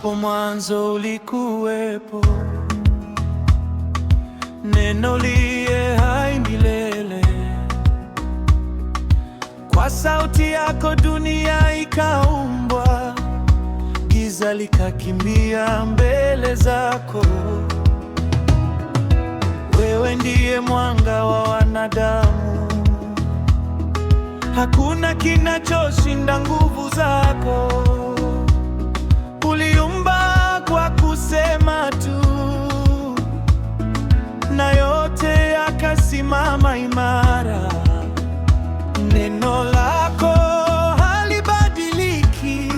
Hapo mwanzo ulikuwepo, Neno liye hai milele. Kwa sauti yako dunia ikaumbwa, giza likakimbia mbele zako. Wewe ndiye mwanga wa wanadamu, hakuna kinachoshinda nguvu zako. Uliumba kwa kusema tu, na yote yakasimama imara. Neno lako halibadiliki,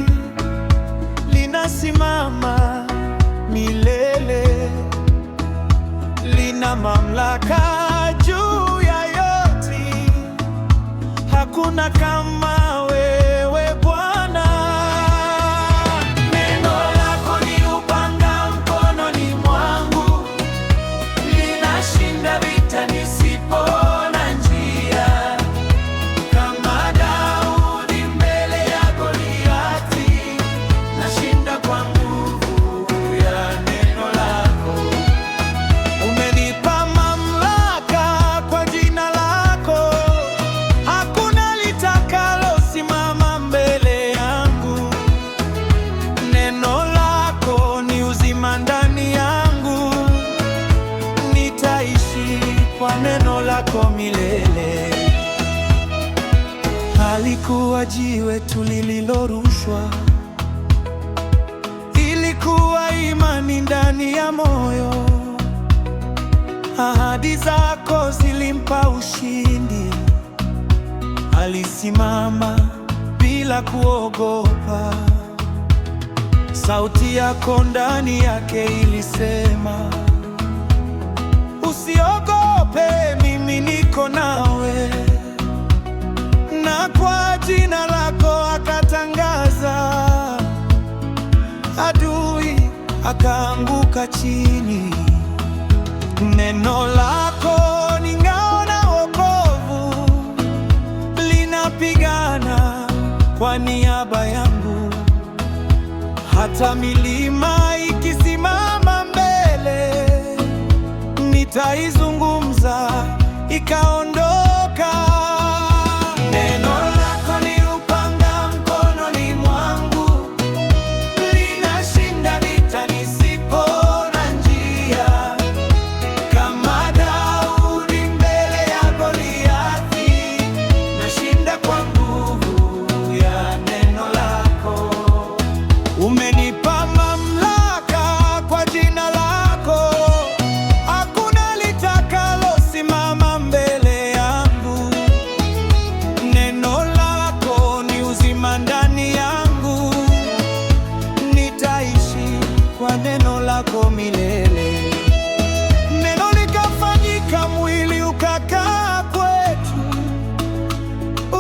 linasimama milele. Lina mamlaka juu ya yote, hakuna kama wewe Bwana. Neno lako ni upanga mkononi mwangu, linashinda vita nisipoona njia. Kama Daudi mbele ya Goliathi, nashinda kwa nguvu ya neno lako. Umenipa mamlaka kwa jina lako, hakuna litakalosimama mbele yangu. Neno lako ni uzima ndani yangu, nitaishi kwa neno lako milele. Halikuwa jiwe tu lililorushwa, ilikuwa imani ndani ya moyo. Ahadi zako zilimpa ushindi, alisimama bila kuogopa. Sauti yako ndani yake ilisema, usiogope, mimi niko nawe. Na kwa jina lako akatangaza, adui akaanguka chini. Neno lako ni ngao na wokovu, linapigana kwa niaba yangu. Hata milima ikisimama mbele, nitaizungumza ikaondoka. Neno lako ni upanga mkononi mwangu, linashinda vita nisipoona njia. Kama Daudi mbele ya Goliathi, nashinda kwa nguvu ya neno lako. Umenipa mamlaka kwa jina lako, hakuna litakalosimama mbele yangu. Neno lako ni uzima ndani yangu, nitaishi kwa neno lako milele. Neno likafanyika mwili ukakaa kwetu,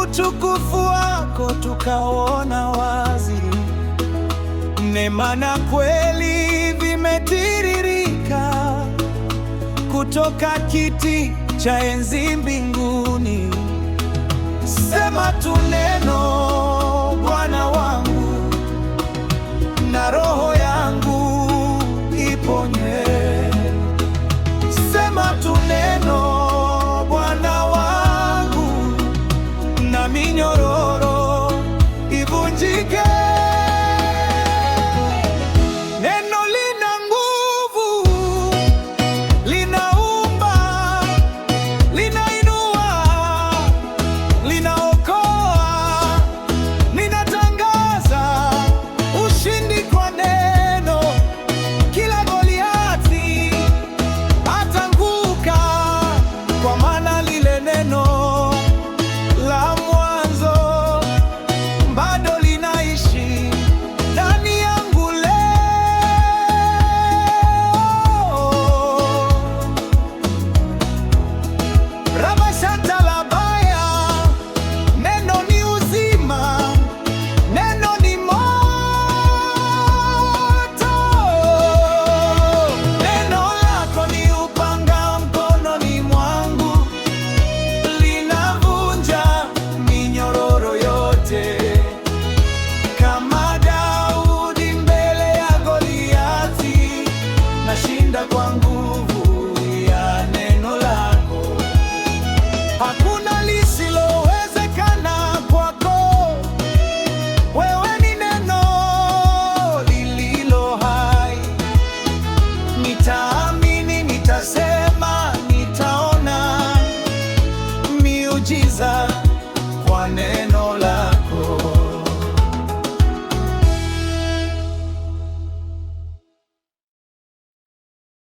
utukufu wako tukaona wazi. Neema na kweli vimetiririka kutoka kiti cha enzi mbinguni. Sema tu neno, Bwana wangu, na roho yangu iponywe. Sema tu neno, Bwana wangu, na minyororo